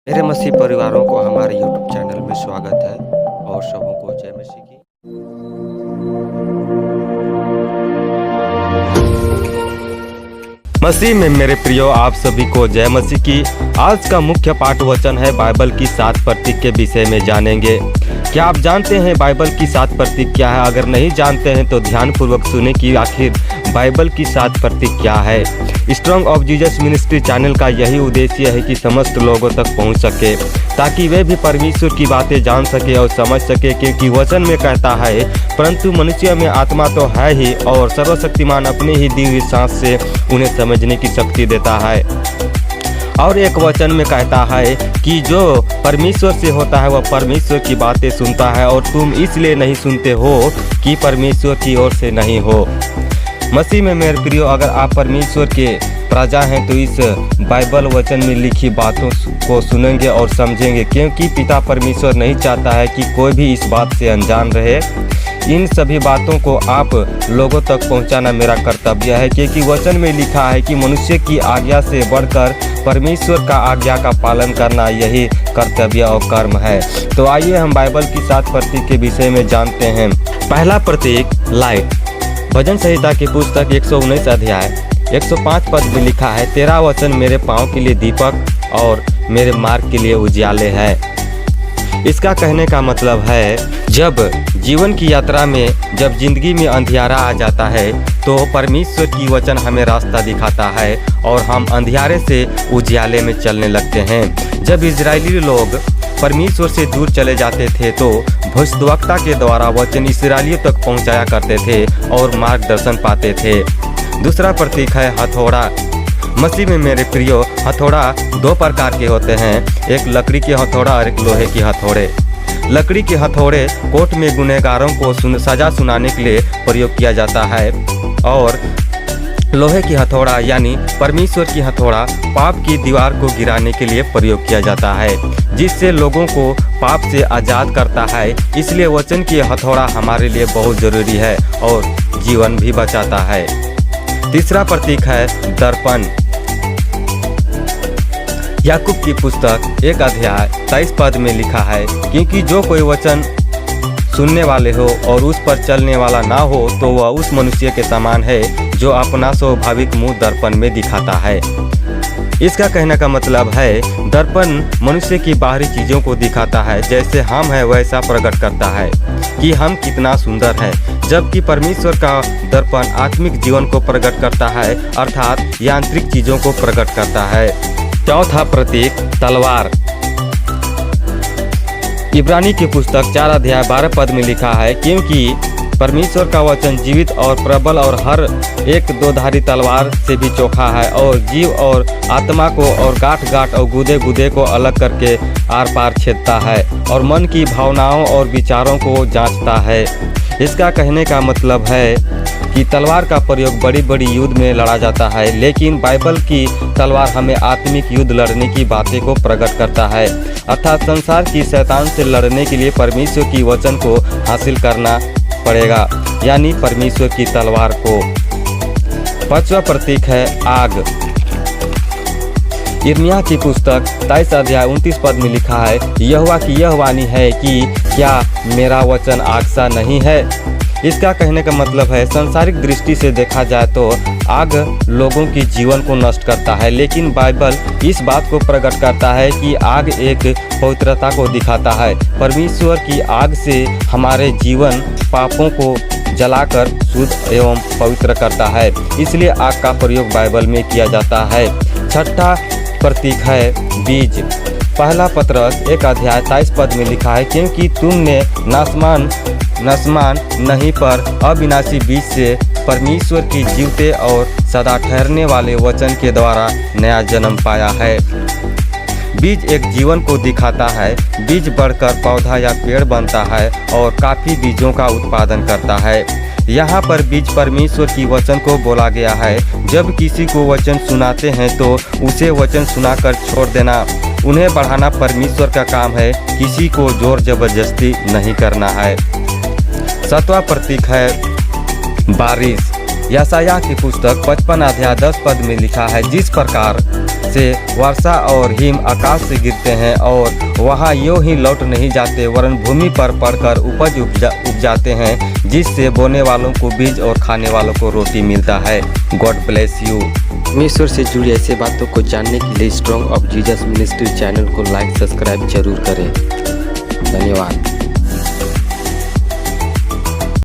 मेरे मसीह परिवारों को हमारे यूट्यूब चैनल में स्वागत है और सबों को जय मसीह की। मसीह में मेरे प्रियो, आप सभी को जय मसीह की। आज का मुख्य पाठ वचन है बाइबल की 7 प्रतीक के विषय में जानेंगे। क्या आप जानते हैं बाइबल की 7 प्रतीक क्या है? अगर नहीं जानते हैं तो ध्यानपूर्वक सुने कि आखिर बाइबल की 7 प्रतीक क्या है। Strong of Jesus ministry channel का यही उद्देश्य है कि समस्त लोगों तक पहुंच सके, ताकि वे भी परमेश्वर की बातें जान सके और समझ सके। क्योंकि वचन में कहता है, परंतु मनुष्य में आत्मा तो है ही और सर्वशक्तिमान अपने ही दी हुई सांस से उन्हें समझने की शक्ति देता है। और एक वचन में कहता है कि जो परमेश्वर से होता है वह परमेश्वर की बातें सुनता है, और तुम इसलिए नहीं सुनते हो कि परमेश्वर की ओर से नहीं हो। मसीह में मेरे प्रियो, अगर आप परमेश्वर के प्रजा हैं तो इस बाइबल वचन में लिखी बातों को सुनेंगे और समझेंगे, क्योंकि पिता परमेश्वर नहीं चाहता है कि कोई भी इस बात से अनजान रहे। इन सभी बातों को आप लोगों तक पहुंचाना मेरा कर्तव्य है, क्योंकि वचन में लिखा है कि मनुष्य की आज्ञा से बढ़कर परमेश्वर का आज्ञा का पालन करना यही कर्तव्य और कर्म है। तो आइए हम बाइबल की 7 प्रतीक के विषय में जानते हैं। पहला प्रतीक लाइट। भजन संहिता की पुस्तक 119 अध्याय 105 पद में लिखा है, तेरा वचन मेरे पाँव के लिए दीपक और मेरे मार्ग के लिए उजियाले है। इसका कहने का मतलब है, जब जीवन की यात्रा में जब जिंदगी में अंधियारा आ जाता है तो परमेश्वर की वचन हमें रास्ता दिखाता है और हम अंधियारे से उजियाले में चलने लगते हैं। जब इजरायली लोग परमेश्वर से दूर चले जाते थे तो भविष्यद्वक्ता के द्वारा वचन इस्राएलियों तक पहुंचाया करते थे और मार्गदर्शन पाते थे। दूसरा प्रतीक है हथौड़ा। मसीह में मेरे प्रियो, हथौड़ा 2 प्रकार के होते हैं, एक लकड़ी के हथौड़ा और एक लोहे के हथौड़े। लकड़ी के हथौड़े कोर्ट में गुनहगारों को सजा सुनाने के लिए प्रयोग किया जाता है, और लोहे की हथौड़ा यानी परमेश्वर की हथौड़ा पाप की दीवार को गिराने के लिए प्रयोग किया जाता है, जिससे लोगों को पाप से आज़ाद करता है। इसलिए वचन की हथौड़ा हमारे लिए बहुत ज़रूरी है और जीवन भी बचाता है। तीसरा प्रतीक है दर्पण। याकूब की पुस्तक 1 अध्याय 23 पद में लिखा है, क्योंकि जो कोई वचन सुनने वाले हो और उस पर चलने वाला ना हो तो वह उस मनुष्य के समान है जो अपना स्वाभाविक मुंह दर्पण में दिखाता है। इसका कहने का मतलब है, दर्पण मनुष्य की बाहरी चीज़ों को दिखाता है, जैसे हम है वैसा प्रकट करता है कि हम कितना सुंदर है, जबकि परमेश्वर का दर्पण आत्मिक जीवन को प्रकट करता है, अर्थात यांत्रिक चीज़ों को प्रकट करता है। चौथा प्रतीक तलवार। इब्रानी की पुस्तक 4 अध्याय 12 पद में लिखा है, क्योंकि परमेश्वर का वचन जीवित और प्रबल और हर एक 2-धारी तलवार से भी चोखा है, और जीव और आत्मा को और गांठ और गुदे को अलग करके आर पार छेदता है और मन की भावनाओं और विचारों को जांचता है। इसका कहने का मतलब है कि तलवार का प्रयोग बड़ी युद्ध में लड़ा जाता है, लेकिन बाइबल की तलवार हमें आत्मिक युद्ध लड़ने की बातें को प्रकट करता है, अर्थात संसार की शैतान से लड़ने के लिए परमेश्वर की वचन को हासिल करना पड़ेगा, यानी परमेश्वर की तलवार को। 5वां प्रतीक है आग। यिर्मयाह की पुस्तक 23 अध्याय 29 पद में लिखा है, यहोवा की यह वाणी है कि क्या मेरा वचन आग सा नहीं है। इसका कहने का मतलब है, सांसारिक दृष्टि से देखा जाए तो आग लोगों की जीवन को नष्ट करता है, लेकिन बाइबल इस बात को प्रकट करता है कि आग एक पवित्रता को दिखाता है। परमेश्वर की आग से हमारे जीवन पापों को जलाकर शुद्ध एवं पवित्र करता है, इसलिए आग का प्रयोग बाइबल में किया जाता है। 6ठा प्रतीक है बीज। पहला पत्रस 1 अध्याय 23 पद में लिखा है, क्योंकि तुमने नासमान नहीं पर अविनाशी बीज से परमेश्वर की जीवते और सदा ठहरने वाले वचन के द्वारा नया जन्म पाया है। बीज एक जीवन को दिखाता है। बीज बढ़कर पौधा या पेड़ बनता है और काफ़ी बीजों का उत्पादन करता है। यहाँ पर बीज परमेश्वर की वचन को बोला गया है। जब किसी को वचन सुनाते हैं तो उसे वचन सुनाकर छोड़ देना, उन्हें बढ़ाना परमेश्वर का काम है, किसी को जोर जबरदस्ती नहीं करना है। 7वां प्रतीक है बारिश। यशायाह की पुस्तक 55 अध्याय 10 पद में लिखा है, जिस प्रकार से वर्षा और हिम आकाश से गिरते हैं और वहाँ यूं ही लौट नहीं जाते, वरन भूमि पर पड़कर उपज उपजाते हैं, जिससे बोने वालों को बीज और खाने वालों को रोटी मिलता है। God bless you. परमेश्वर से जुड़ी ऐसे बातों को जानने के लिए strong of Jesus ministry channel को लाइक सब्सक्राइब जरूर करें। धन्यवाद।